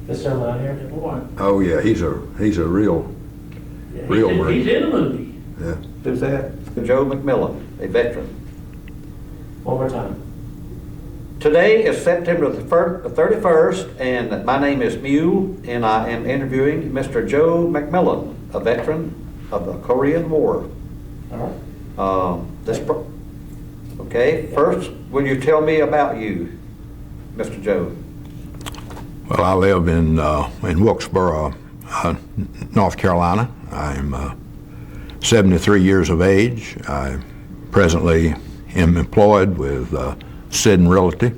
This gentleman here, boy. Oh yeah, he's a real Yeah, Real Marine. he's in the movie. yeah. Who's that? Joe McMillan, a veteran. One more time. Today is September the 31st, and my name is Mew, and I am interviewing Mr. Joe McMillan, a veteran of the Korean War. All right. Okay, first, will you tell me about you, Mr. Joe? Well, I live in Wilkesboro, North Carolina. I'm 73 years of age. I presently am employed with Sid & Realty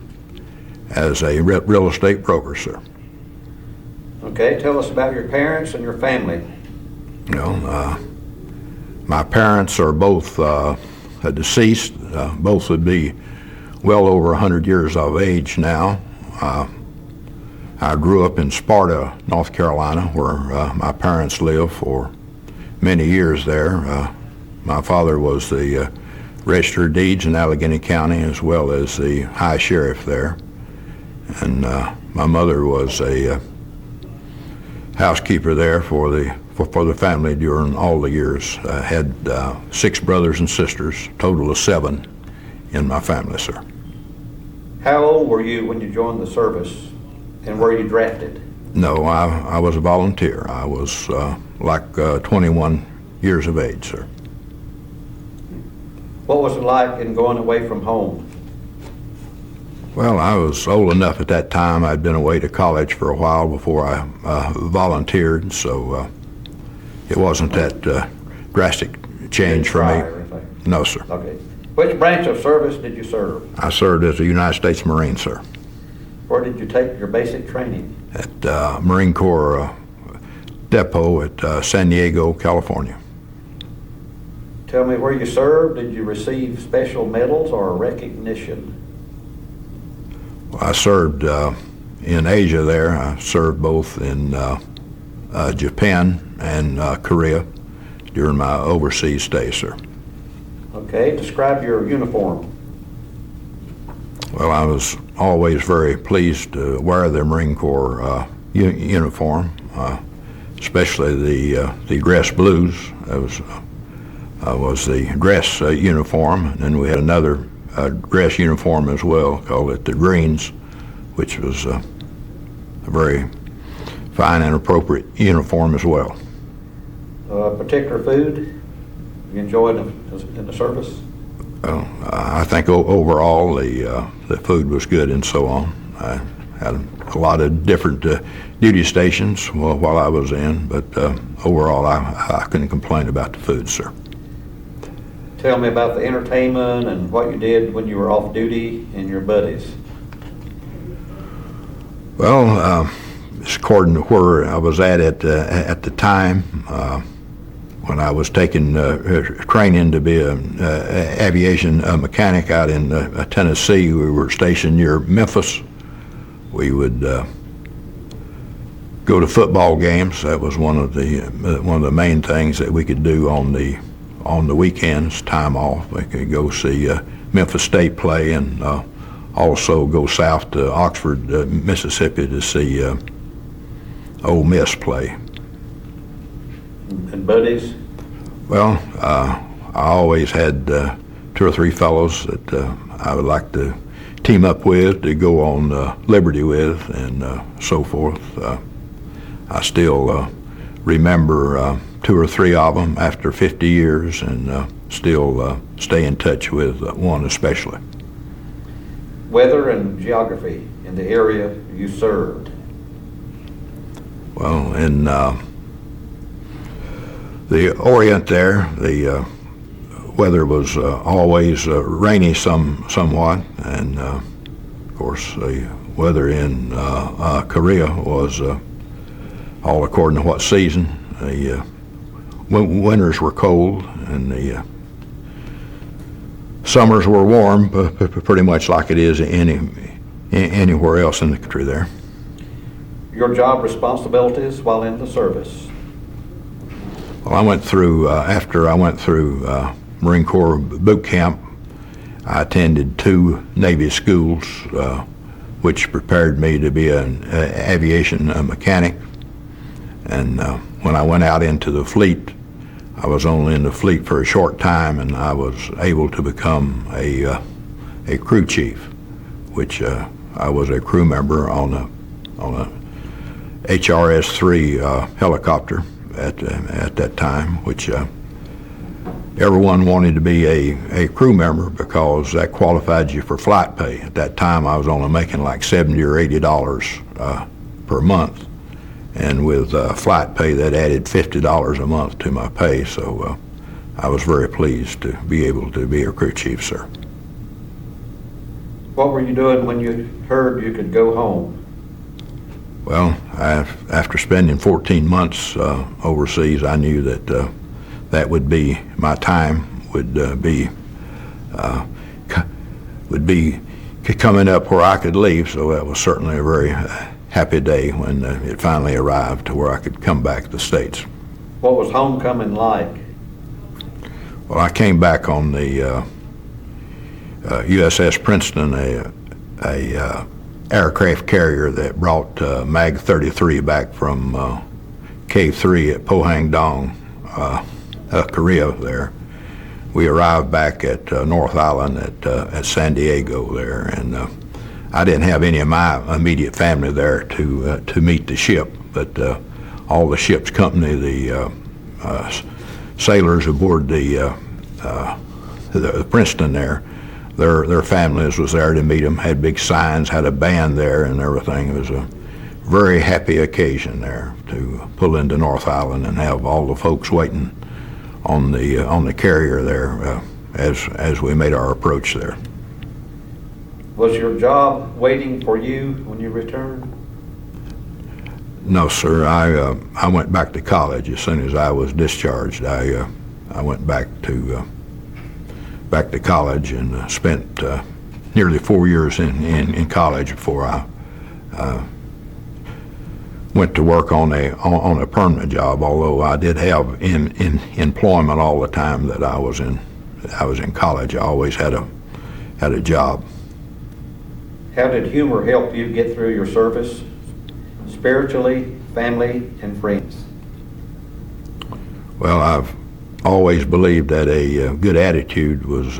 as a real estate broker, sir. Okay, tell us about your parents and your family. You know, my parents are both deceased. Both would be well over 100 years of age now. I grew up in Sparta, North Carolina, where my parents lived for many years there. My father was the Register of Deeds in Allegheny County, as well as the High Sheriff there. And my mother was a housekeeper there for the family during all the years. I had 6 brothers and sisters, total of 7 in my family, sir. How old were you when you joined the service, and were you drafted? No, I was a volunteer. I was like 21 years of age, sir. What was it like in going away from home? Well, I was old enough at that time. I'd been away to college for a while before I volunteered, so it wasn't that drastic change for Try me. or anything? No, sir. Okay. Which branch of service did you serve? I served as a United States Marine, sir, Where did you take your basic training? at Marine Corps Depot at San Diego, California. Tell me where you served. Did you receive special medals or recognition? Well, I served in Asia there. I served both in Japan and Korea during my overseas stay, sir. Okay, describe your uniform. Well, I was always very pleased to wear the Marine Corps uniform, especially the dress blues. That was the dress uniform, and then we had another dress uniform as well, called it the greens, which was a very fine and appropriate uniform as well. Particular food you enjoyed in the service? Well, I think overall the food was good and so on. I had a lot of different duty stations while I was in, but overall I couldn't complain about the food, sir. Tell me about the entertainment and what you did when you were off duty and your buddies. Well, it's according to where I was at the time. When I was taking training to be an aviation mechanic out in Tennessee, we were stationed near Memphis. We would go to football games. That was one of the main things that we could do on the weekends, time off. We could go see Memphis State play, and also go south to Oxford, Mississippi, to see Ole Miss play. And buddies? Well, I always had 2 or 3 fellows that I would like to team up with, to go on Liberty with, and so forth. I still remember 2 or 3 of them after 50 years, and still stay in touch with one especially. Weather and geography in the area you served. Well, in the Orient there, the weather was always rainy somewhat, and of course the weather in Korea was all according to what season. The winters were cold, and the summers were warm, pretty much like it is anywhere else in the country there. Your job responsibilities while in the service. Well, I went through, after I went through Marine Corps boot camp, I attended 2 Navy schools, which prepared me to be an aviation mechanic. And when I went out into the fleet, I was only in the fleet for a short time, and I was able to become a crew chief, which I was a crew member on a HRS-3 helicopter at that time, which everyone wanted to be a crew member because that qualified you for flight pay. At that time, I was only making like $70 or $80 per month, and with flight pay, that added $50 a month to my pay. So I was very pleased to be able to be a crew chief, sir. What were you doing when you heard you could go home? Well, after spending 14 months overseas, I knew that that would be my time. Would be coming up where I could leave. So that was certainly a very happy day when it finally arrived to where I could come back to the States. What was homecoming like? Well, I came back on the USS Princeton, a aircraft carrier that brought MAG 33 back from K3 at Pohang Dong, Korea there. We arrived back at North Island at San Diego there, and I didn't have any of my immediate family there to meet the ship, but all the ship's company, the sailors aboard the Princeton there, their families was there to meet them, had big signs, had a band there and everything. It was a very happy occasion there to pull into North Island and have all the folks waiting on the carrier there as we made our approach there. Was your job waiting for you when you returned? No, sir. I went back to college as soon as I was discharged. I went back to college and spent nearly 4 years in college before I went to work on a permanent job. Although I did have in employment all the time that I was in college. I always had a job. How did humor help you get through your service, spiritually, family, and friends? Well, I've always believed that a good attitude was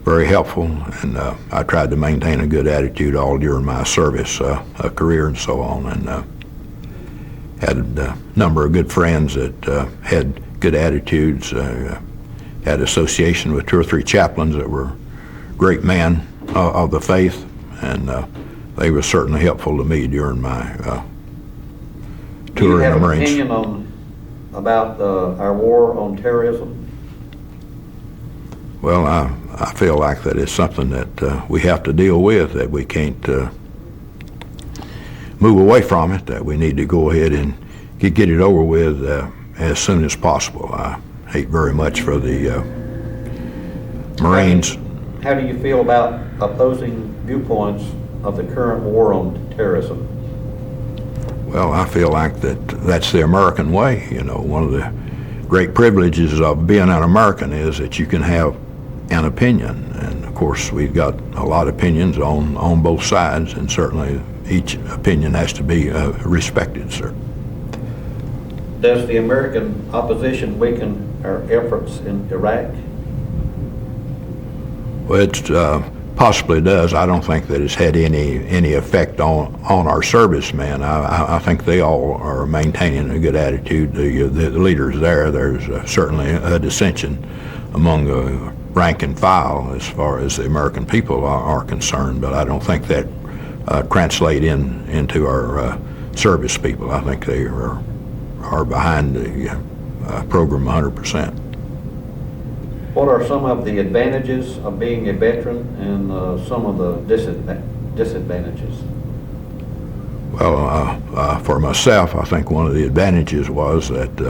very helpful, and I tried to maintain a good attitude all during my service career and so on, and had a number of good friends that had good attitudes. Had association with 2 or 3 chaplains that were great men of the faith, and they were certainly helpful to me during my tour in the Marines. Do you have an opinion about our war on terrorism? Well, I feel like that it's something that we have to deal with, that we can't move away from it, that we need to go ahead and get it over with as soon as possible. I hate very much for the Marines. How do you feel about opposing viewpoints of the current war on terrorism? Well, I feel like that's the American way. You know, one of the great privileges of being an American is that you can have an opinion. And of course, we've got a lot of opinions on both sides, and certainly each opinion has to be respected, sir. Does the American opposition weaken our efforts in Iraq? Well, it possibly does. I don't think that it's had any effect on our servicemen. I think they all are maintaining a good attitude. The leaders there's certainly a dissension among the rank and file as far as the American people are concerned, but I don't think that translate into our service people. I think they are behind the program 100%. What are some of the advantages of being a veteran and some of the disadvantages? Well, for myself, I think one of the advantages was that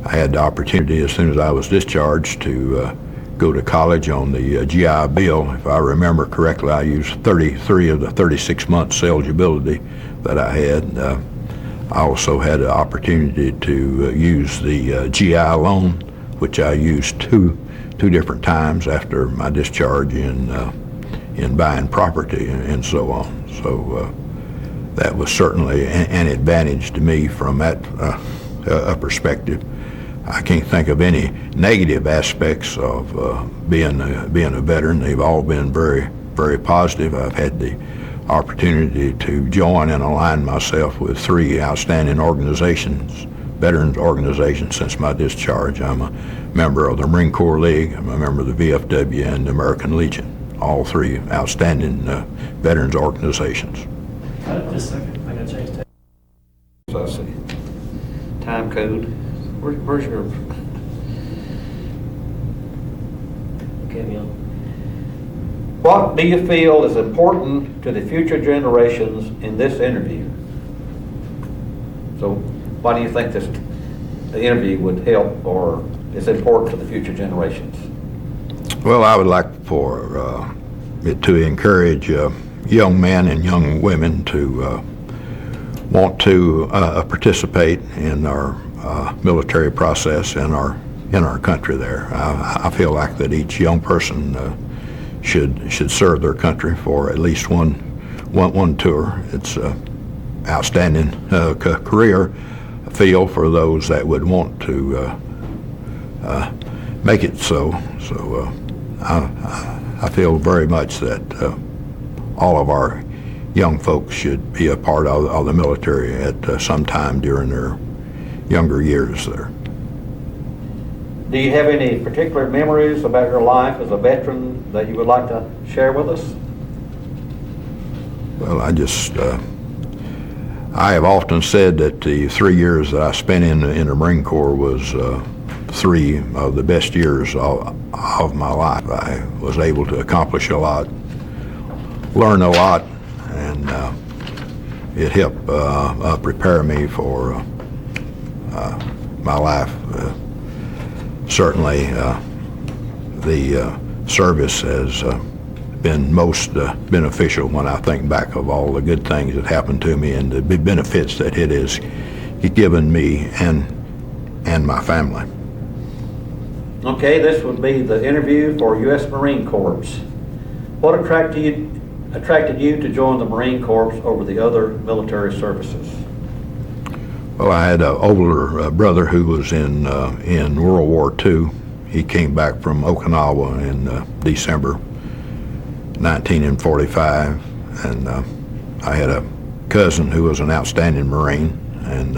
I had the opportunity as soon as I was discharged to go to college on the GI Bill. If I remember correctly, I used 33 of the 36 months eligibility that I had. I also had the opportunity to use the GI loan, which I used two different times after my discharge in in buying property and so on. So that was certainly an advantage to me from that perspective. I can't think of any negative aspects of being a veteran. They've all been very, very positive. I've had the opportunity to join and align myself with 3 outstanding organizations, veterans organizations, since my discharge. I'm a member of the Marine Corps League, I'm a member of the VFW and the American Legion, all 3 outstanding veterans organizations. Just a second, I gotta change that. So I see. Time code. Where's your? Okay, Neil. What do you feel is important to the future generations in this interview? So, why do you think the interview would help or is important to the future generations? Well, I would like for it to encourage young men and young women to want to participate in our military process in our country there. I feel like that each young person should serve their country for at least one tour. It's an outstanding career field for those that would want to make it so. So I feel very much that all of our young folks should be a part of the military at some time during their younger years there. Do you have any particular memories about your life as a veteran that you would like to share with us? Well, I have often said that the 3 years that I spent in the Marine Corps was 3 of the best years of my life. I was able to accomplish a lot, learn a lot, and it helped prepare me for my life. Certainly, the service has been most beneficial when I think back of all the good things that happened to me and the big benefits that it has given me and my family. Okay, this would be the interview for U.S. Marine Corps. What attracted you to join the Marine Corps over the other military services? Well, I had an older brother who was in World War II. He came back from Okinawa in December 1945, and I had a cousin who was an outstanding Marine, and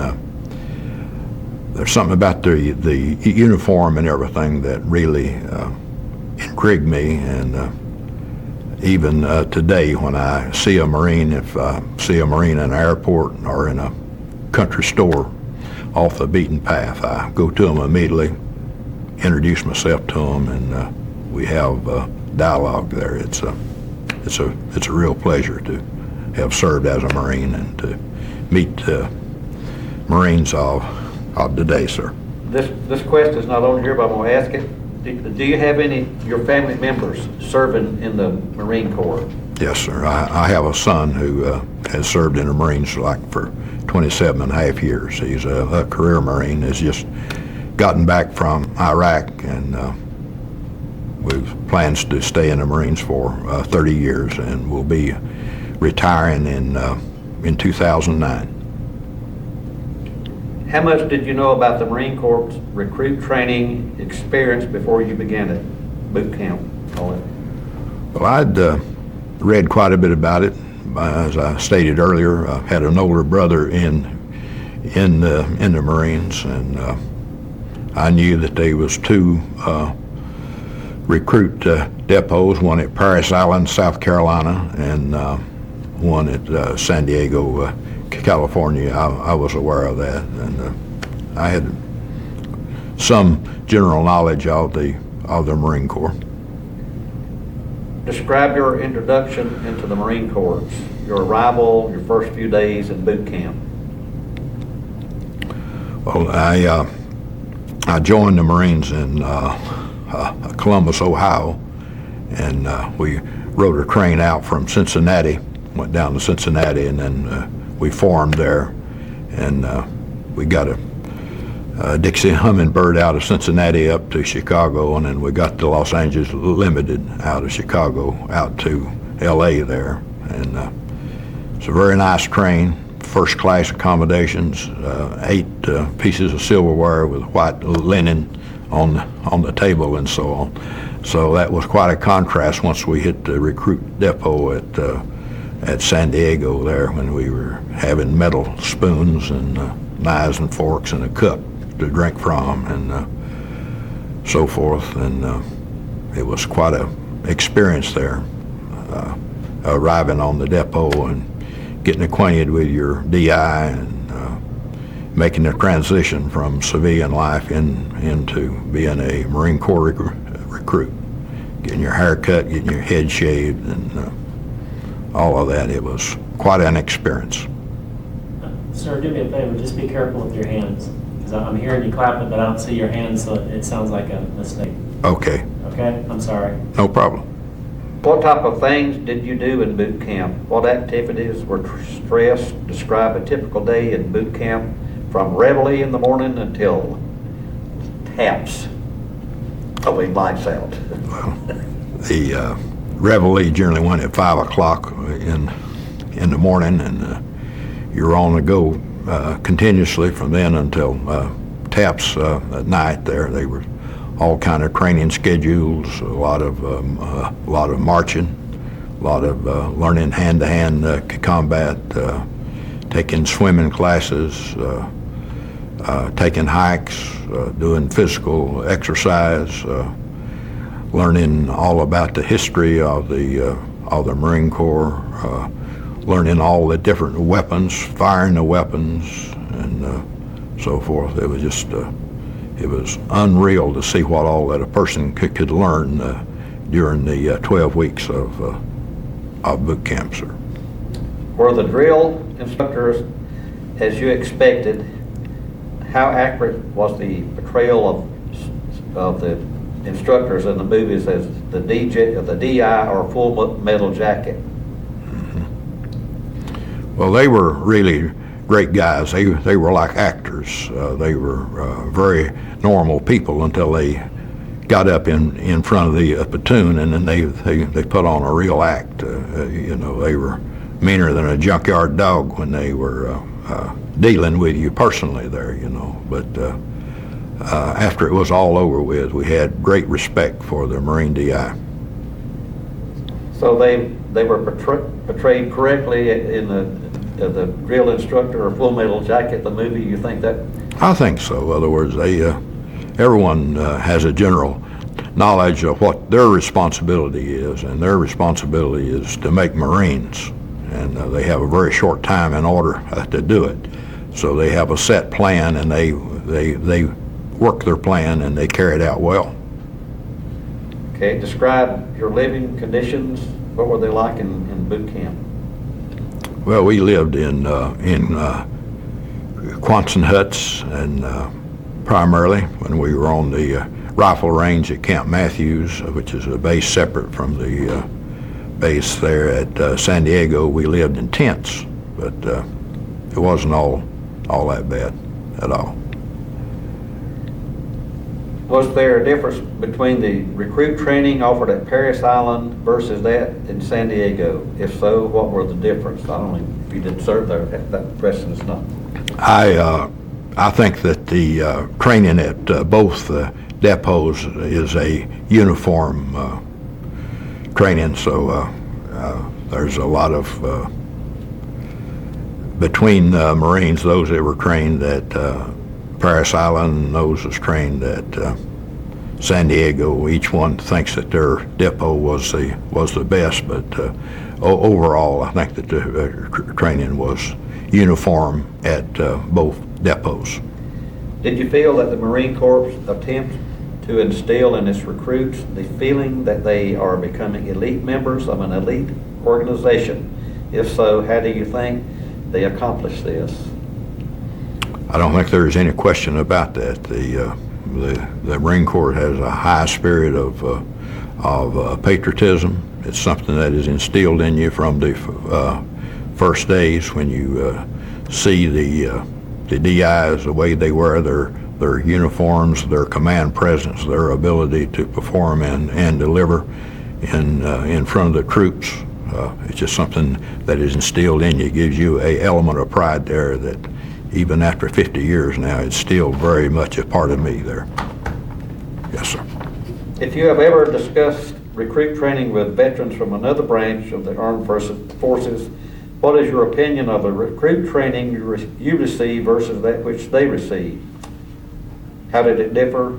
there's something about the uniform and everything that really intrigued me, and even today when I see a Marine, if I see a Marine in an airport or in a country store off the beaten path, I go to them immediately, introduce myself to them, and we have dialogue there. It's a real pleasure to have served as a Marine and to meet Marines of today, sir. This question is not on here, but I'm going to ask it. Do you have any of your family members serving in the Marine Corps? Yes, sir. I have a son who has served in the Marines for 27 and a half years. He's a career Marine, has just gotten back from Iraq, and we've plans to stay in the Marines for 30 years, and will be retiring in 2009. How much did you know about the Marine Corps recruit training experience before you began at boot camp? Well, I'd read quite a bit about it. As I stated earlier, I had an older brother in the Marines, and I knew that there was 2 recruit depots, one at Paris Island, South Carolina, and one at San Diego, California. I was aware of that, and I had some general knowledge of the Marine Corps. Describe your introduction into the Marine Corps, your arrival, your first few days in boot camp. Well, I joined the Marines in Columbus, Ohio, and we rode a train out from Cincinnati, went down to Cincinnati, and then we formed there, and we got a Dixie Hummingbird out of Cincinnati up to Chicago, and then we got the Los Angeles Limited out of Chicago out to L.A. there, and it's a very nice train. First class accommodations, 8 pieces of silverware with white linen on the table and so on. So that was quite a contrast once we hit the recruit depot at San Diego there, when we were having metal spoons and knives and forks and a cup to drink from and so forth. And it was quite a experience there, arriving on the depot and getting acquainted with your DI and making the transition from civilian life into being a Marine Corps recruit, getting your hair cut, getting your head shaved, and all of that. It was quite an experience. Sir, do me a favor, just be careful with your hands, because I'm hearing you clapping, but I don't see your hands, so it sounds like a mistake. Okay, Okay, I'm sorry. no problem. What type of things did you do in boot camp? What activities were stressed? Describe a typical day in boot camp from reveille in the morning until taps. Oh, wait, lights out. Well, the reveille generally went at 5 o'clock in the morning, and you were on the go continuously from then until taps at night. There, they were all kind of training schedules, a lot of marching, a lot of learning hand-to-hand combat, taking swimming classes, taking hikes, doing physical exercise, learning all about the history of the Marine Corps, learning all the different weapons, firing the weapons, and so forth. It was just it was unreal to see what all that a person could learn during the 12 weeks of boot camp, sir. Were the drill instructors as you expected? How accurate was the portrayal of the instructors in the movies as the DI or full metal jacket? Mm-hmm. Well, they were really great guys. They were like actors. They were very normal people until they got up in front of the platoon, and then they put on a real act. They were meaner than a junkyard dog when they were dealing with you personally there, But after it was all over with, we had great respect for the Marine DI. So they were portrayed correctly in the drill instructor or Full Metal Jacket, the movie. You think that? I think so. In other words, everyone has a general knowledge of what their responsibility is, and their responsibility is to make Marines, and they have a very short time in order to do it. So they have a set plan, and they work their plan, and they carry it out well. Okay, describe your living conditions. What were they like in boot camp? Well, we lived in Quonset huts, and primarily when we were on the rifle range at Camp Matthews, which is a base separate from the base there at San Diego, we lived in tents, but it wasn't all that bad at all. Was there a difference between the recruit training offered at Parris Island versus that in San Diego? If so, what were the difference? I don't know if you didn't serve there. That question is not. I think that the training at both depots is a uniform training, so there's a lot of between Marines, those that were trained at Parris Island and those was trained at San Diego. Each one thinks that their depot was the best, but overall, I think that the training was uniform at both depots. Did you feel that the Marine Corps attempt to instill in its recruits the feeling that they are becoming elite members of an elite organization? If so, how do you think they accomplished this? I don't think there's any question about that. The Marine Corps has a high spirit of patriotism. It's something that is instilled in you from the first days when you see the DIs, the way they wear their uniforms, their command presence, their ability to perform and deliver in front of the troops. It's just something that is instilled in you. It gives you a element of pride there that even after 50 years now, it's still very much a part of me there. Yes, sir. If you have ever discussed recruit training with veterans from another branch of the armed forces, what is your opinion of the recruit training you receive versus that which they receive? How did it differ?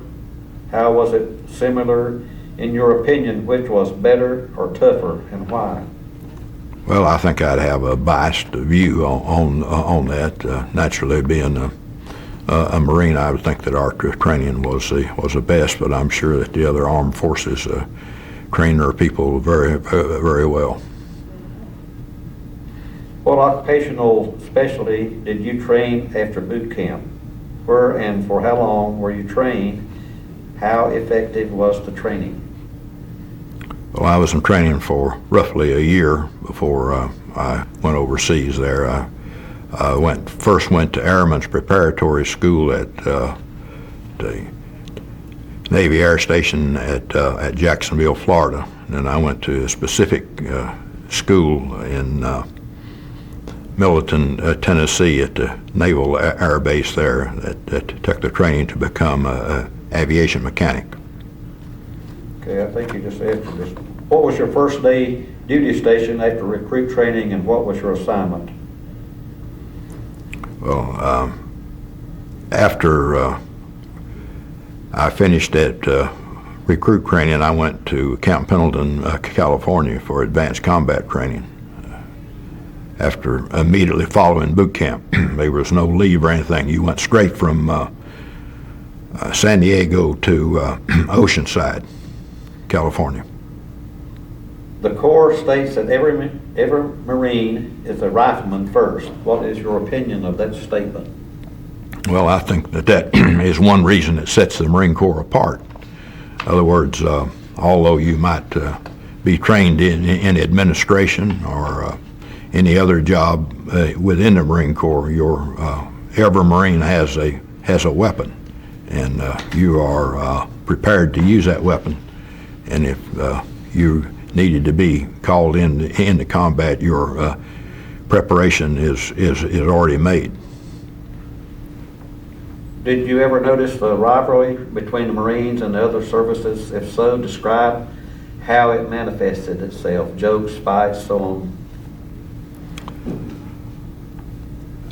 How was it similar? In your opinion, which was better or tougher, and why? Well, I think I'd have a biased view on that. Naturally, being a Marine, I would think that our training was the best, but I'm sure that the other armed forces train their people very, very well. What occupational specialty did you train after boot camp? Where and for how long were you trained? How effective was the training? Well, I was in training for roughly a year before I went overseas there. I first went to Airman's Preparatory School at the Navy Air Station at Jacksonville, Florida. And then I went to a specific school in Milton, Tennessee at the Naval Air Base there that took the training to become an aviation mechanic. Okay, I think you just answered this. What was your first day duty station after recruit training, and what was your assignment? Well, after I finished at recruit training, I went to Camp Pendleton, California for advanced combat training. After immediately following boot camp, there was no leave or anything. You went straight from San Diego to Oceanside, California. The Corps states that every Marine is a rifleman first. What is your opinion of that statement? Well, I think that is one reason that sets the Marine Corps apart. In other words, although you might be trained in administration or any other job within the Marine Corps, every Marine has a weapon, and you are prepared to use that weapon. And if you needed to be called into combat, your preparation is already made. Did you ever notice the rivalry between the Marines and the other services? If so, describe how it manifested itself. Jokes, fights, so on.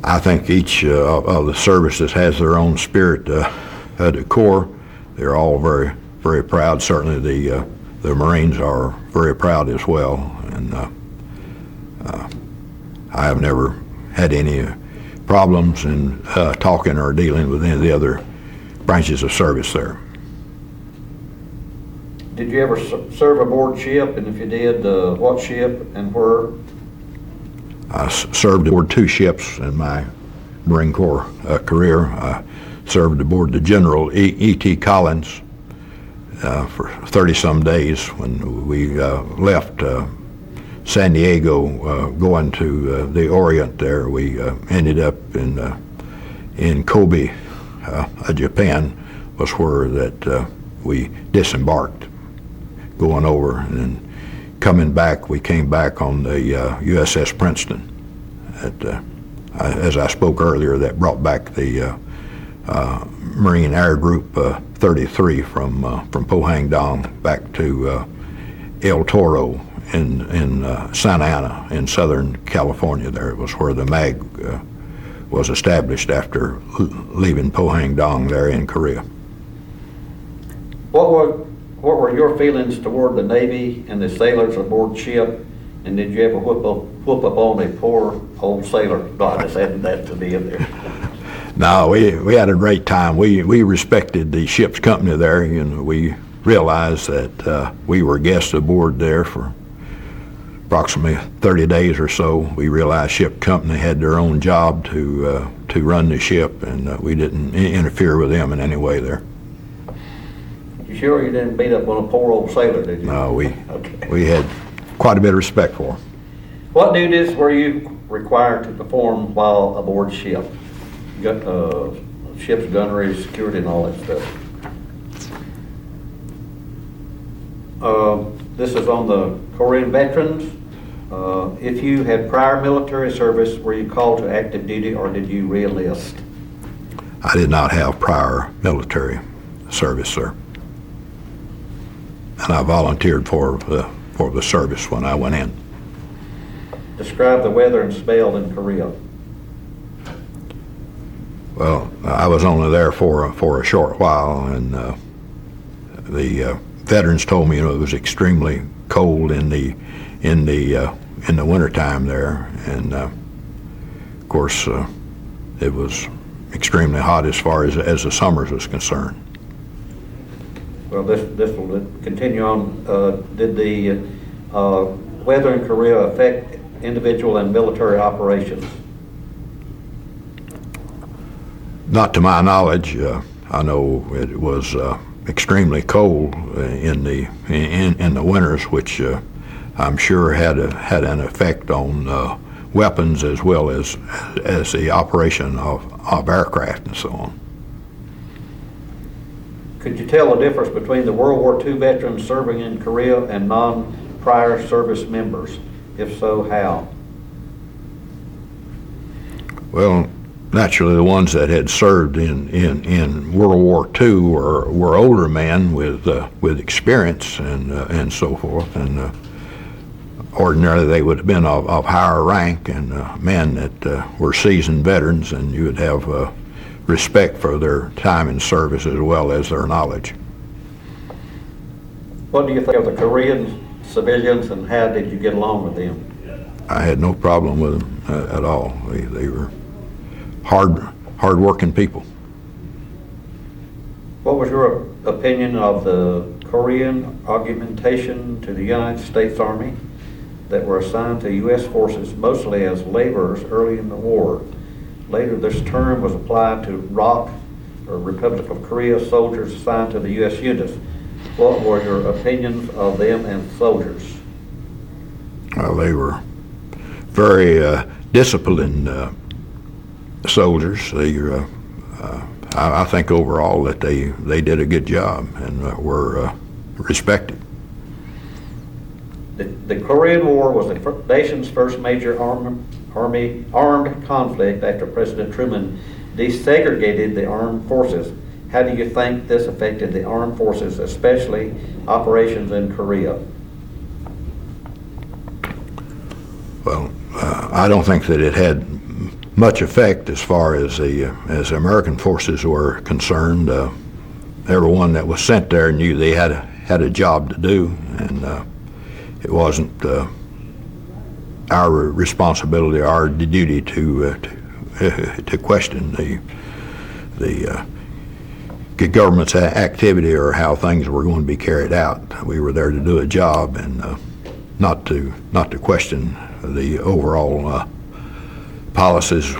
I think each of the services has their own spirit. The Corps, they're all very, very proud. Certainly the Marines are very proud as well. And I have never had any problems in talking or dealing with any of the other branches of service there. Did you ever serve aboard ship? And if you did, what ship and where? I served aboard 2 ships in my Marine Corps career. I served aboard the General E.T. Collins for 30-some days. When we left San Diego going to the Orient there, we ended up in Kobe, Japan, was where that we disembarked going over, and then coming back, we came back on the USS Princeton. As I spoke earlier, that brought back the Marine Air Group 33 from Pohang Dong back to El Toro in Santa Ana in Southern California. There it was where the MAG was established after leaving Pohang Dong there in Korea. What were your feelings toward the Navy and the sailors aboard ship? And did you ever whoop up on a poor old sailor? No, I just added that to the end there. No, we had a great time. We respected the ship's company there. You know, we realized that we were guests aboard there for approximately 30 days or so. We realized ship company had their own job to run the ship, and we didn't interfere with them in any way there. You sure you didn't beat up on a poor old sailor, did you? No, Okay. we had quite a bit of respect for him. What duties were you required to perform while aboard ship? Ship's gunnery, security, and all that stuff. This is on the Korean veterans. If you had prior military service, were you called to active duty or did you re-enlist? I did not have prior military service, sir. And I volunteered for the service when I went in. Describe the weather and smell in Korea. Well, I was only there for a short while, and the veterans told me, it was extremely cold in the wintertime there, and of course it was extremely hot as far as the summers was concerned. Well, this will continue on. Did the weather in Korea affect individual and military operations? Not to my knowledge. I know it was extremely cold in the winters, which I'm sure had an effect on weapons as well as the operation of aircraft and so on. Could you tell the difference between the World War II veterans serving in Korea and non-prior service members? If so, how? Well, naturally, the ones that had served in World War II were older men with experience and so forth, and ordinarily they would have been of higher rank and men that were seasoned veterans, and you would have respect for their time in service as well as their knowledge. What do you think of the Korean civilians, and how did you get along with them? I had no problem with them at all. They were hard-working people. What was your opinion of the Korean augmentation to the United States Army that were assigned to U.S. forces mostly as laborers early in the war? Later, this term was applied to ROK, or Republic of Korea, soldiers assigned to the U.S. units. What were your opinions of them and soldiers? Well, they were very disciplined soldiers. I think overall that they did a good job and were respected. The Korean War was the nation's first major armed conflict after President Truman desegregated the armed forces. How do you think this affected the armed forces, especially operations in Korea? Well, I don't think that it had much effect as far as the American forces were concerned. Everyone that was sent there knew they had a job to do, and it wasn't our responsibility, our duty to question the government's activity or how things were going to be carried out. We were there to do a job and not to question the overall policies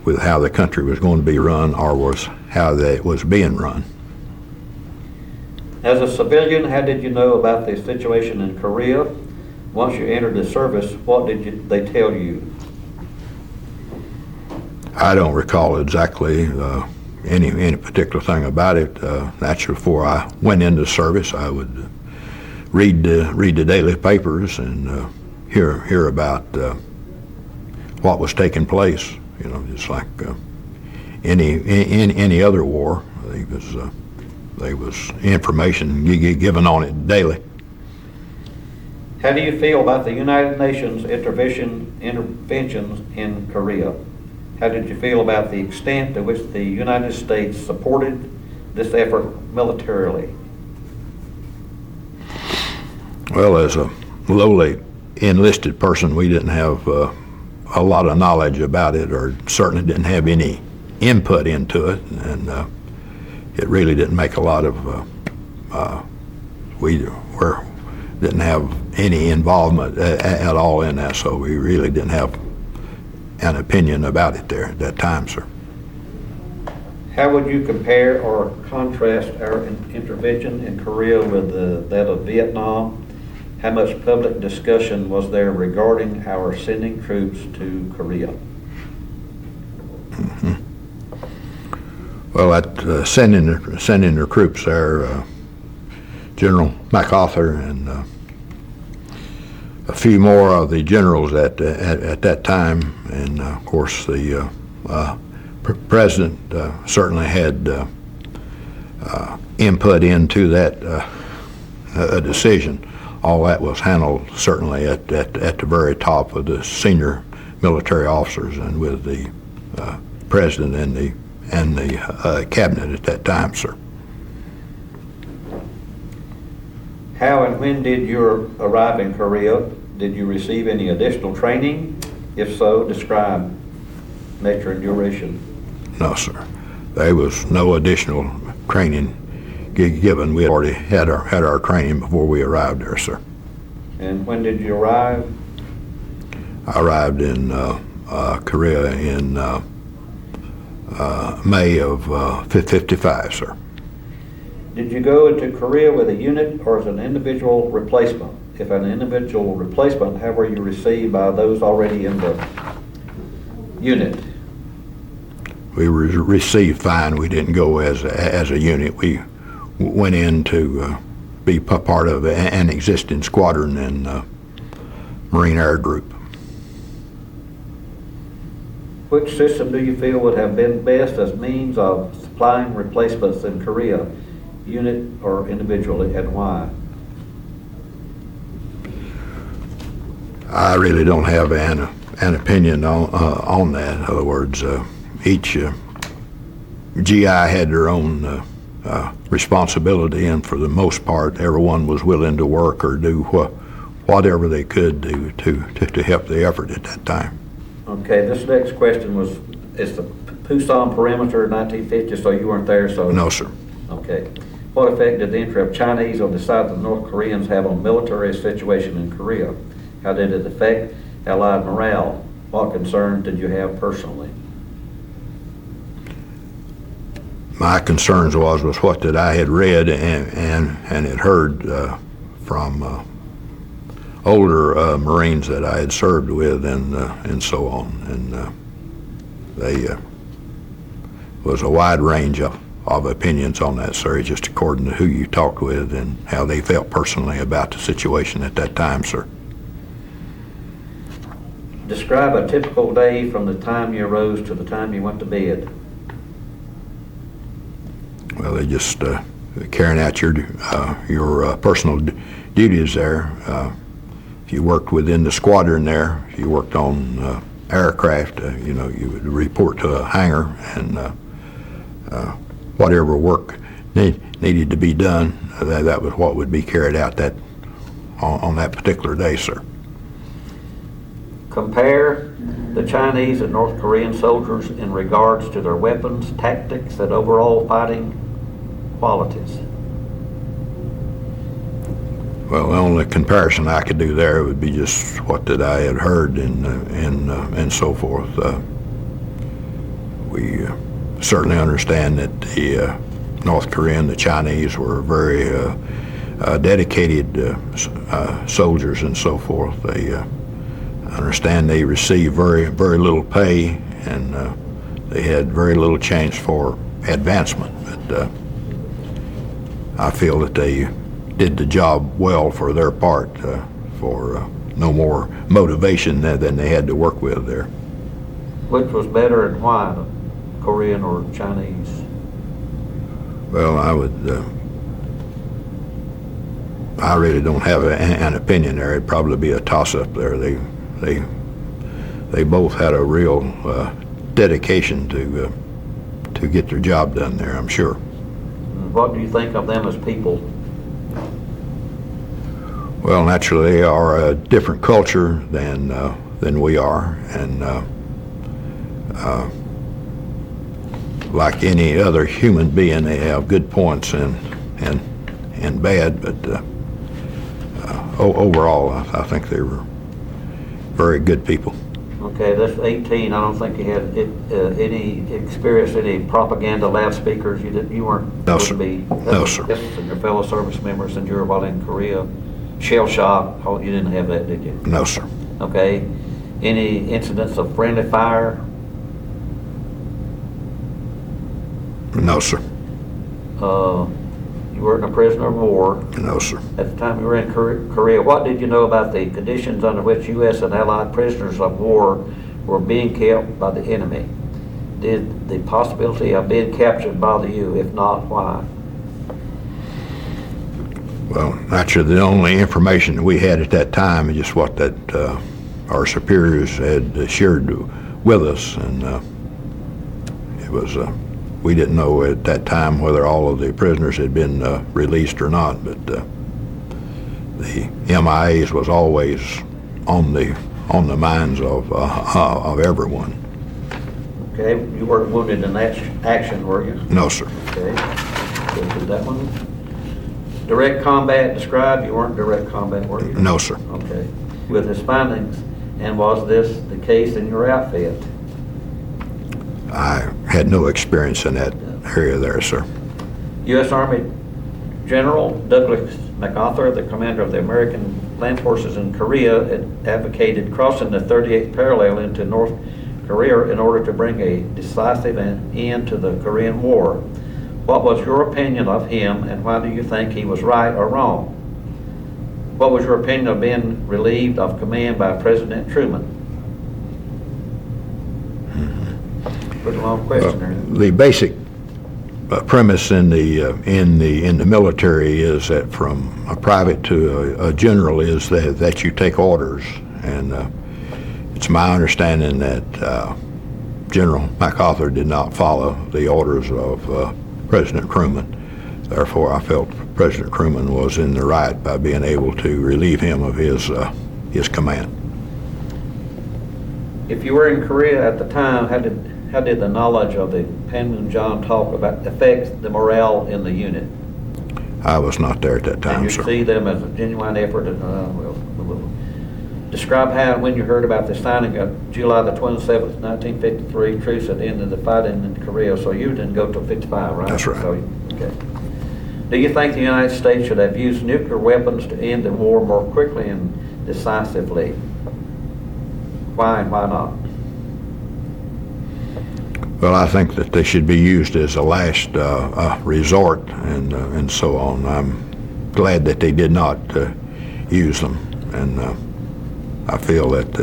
with how the country was going to be run or was how it was being run. As a civilian, how did you know about the situation in Korea? Once you entered the service, what did they tell you? I don't recall exactly any particular thing about it. Actually, before I went into service, I would read the daily papers and hear about what was taking place. Just like any other war, there was information given on it daily. How do you feel about the United Nations interventions in Korea? How did you feel about the extent to which the United States supported this effort militarily? Well, as a lowly enlisted person, we didn't have a lot of knowledge about it, or certainly didn't have any input into it, and it really didn't make a lot of, we didn't have any involvement at all in that, so we really didn't have an opinion about it there at that time, sir. How would you compare or contrast our intervention in Korea with that of Vietnam? How much public discussion was there regarding our sending troops to Korea? Mm-hmm. Well, at sending the troops there, General MacArthur and a few more of the generals at that time, and of course the president certainly had input into that decision. All that was handled certainly at the very top of the senior military officers and with the president and the cabinet at that time, sir. How and when did you arrive in Korea? Did you receive any additional training? If so, describe nature and duration. No, sir. There was no additional training given. We already had our training before we arrived there, sir. And when did you arrive? I arrived in Korea in May of 55, sir. Did you go into Korea with a unit or as an individual replacement? If an individual replacement, how were you received by those already in the unit? We were received fine. We didn't go as a unit. We went in to be part of an existing squadron and Marine Air Group. Which system do you feel would have been best as means of supplying replacements in Korea, unit or individually, and why? I really don't have an opinion on that. In other words, each GI had their own responsibility, and for the most part, everyone was willing to work or do whatever they could do to help the effort at that time. Okay, this next question is the Pusan perimeter 1950, so you weren't there, so... No, sir. Okay. What effect did the entry of Chinese on the side of the North Koreans have on military situation in Korea? How did it affect Allied morale? What concerns did you have personally? My concerns was what that I had read and had heard from older Marines that I had served with and so on, and they was a wide range of opinions on that, sir, just according to who you talked with and how they felt personally about the situation at that time, sir. Describe a typical day from the time you arose to the time you went to bed. Well, they just carrying out your personal duties there. If you worked within the squadron there, if you worked on aircraft, you would report to a hangar, and whatever work needed to be done, that was what would be carried out on that particular day, sir. Compare the Chinese and North Korean soldiers in regards to their weapons, tactics, and overall fighting qualities. Well, the only comparison I could do there would be just what that I had heard and so forth. We certainly understand that the North Korean, the Chinese were very dedicated soldiers and so forth. They understand they received very little pay, and they had very little chance for advancement. But I feel that they did the job well for their part, for no more motivation than they had to work with there. Which was better and why, the Korean or Chinese? Well, I really don't have an opinion there. It'd probably be a toss-up there. They both had a real dedication to get their job done there, I'm sure. What do you think of them as people? Well, naturally, they are a different culture than we are, and like any other human being, they have good points and bad. But overall, I think they were very good people. Okay, that's 18. I don't think you had any experience, any propaganda loudspeakers. You weren't. No, sir. No, sir. And your fellow service members, and you were while in Korea. Shell shock. Oh, you didn't have that, did you? No, sir. Okay. Any incidents of friendly fire? No, sir. You weren't a prisoner of war No, sir. at the time you were in Korea. What did you know about the conditions under which U.S. and Allied prisoners of war were being kept by the enemy? Did the possibility of being captured bother you? If not, why? Well, naturally, the only information that we had at that time is just what that our superiors had shared with us, and it was we didn't know at that time whether all of the prisoners had been released or not. But the MIAs was always on the minds of everyone. Okay, you weren't wounded in that action, were you? No, sir. Okay, go through that one. Direct combat described, you weren't direct combat, were you? No, sir. Okay. With his findings, and was this the case in your outfit? I had no experience in that area there, sir. U.S. Army General Douglas MacArthur, the commander of the American land forces in Korea, had advocated crossing the 38th parallel into North Korea in order to bring a decisive end to the Korean War. What was your opinion of him, and why do you think he was right or wrong? What was your opinion of being relieved of command by President Truman? Pretty long question there. The basic premise in the military is that from a private to a general is that you take orders, and it's my understanding that General MacArthur did not follow the orders of President Truman. Therefore, I felt President Truman was in the right by being able to relieve him of his command. If you were in Korea at the time, how did the knowledge of the Panmunjom talk about affects the morale in the unit? I was not there at that time, and you sir. see them as a genuine effort. Describe how, when you heard about the signing of July the 27th, 1953, truce at the end of the fighting in Korea. So you didn't go till 55, right? That's right. So, okay. Do you think the United States should have used nuclear weapons to end the war more quickly and decisively? Why and why not? Well, I think that they should be used as a last resort and so on. I'm glad that they did not use them, and I feel that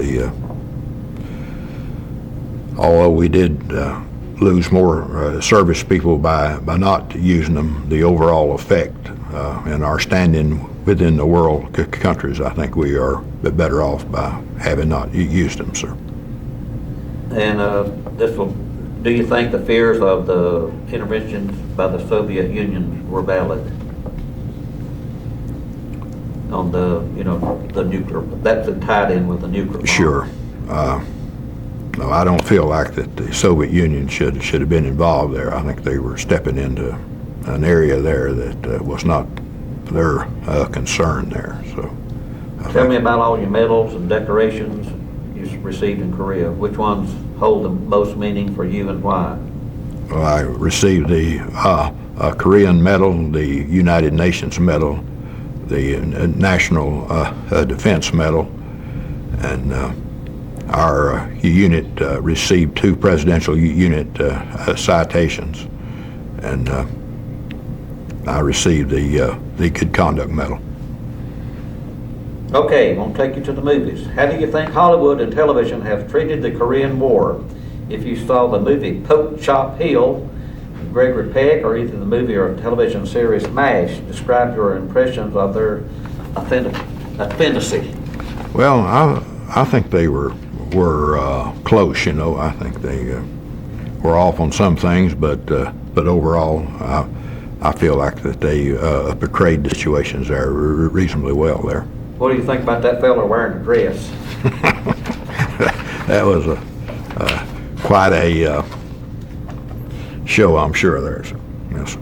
although we did lose more service people by not using them, the overall effect and our standing within the world countries, I think we are better off by having not used them, sir. And do you think the fears of the interventions by the Soviet Union were valid on the nuclear? That's tied in with the nuclear bomb. Sure. No, I don't feel like that the Soviet Union should have been involved there. I think they were stepping into an area there that was not their concern there. So, tell me about all your medals and decorations you received in Korea. Which ones hold the most meaning for you and why? Well, I received the Korean Medal, the United Nations Medal, the National Defense Medal, and our unit received 2 presidential unit citations, and I received the Good Conduct Medal. Okay, I'm going to take you to the movies. How do you think Hollywood and television have treated the Korean War? If you saw the movie Poke Chop Hill, Gregory Peck, or either the movie or television series MASH, describe your impressions of their authenticity. Well, I think they were close. You know, I think they were off on some things, but overall, I feel like that they portrayed the situations there reasonably well there. What do you think about that fella wearing a dress? That was quite a show, I'm sure there. So, yes.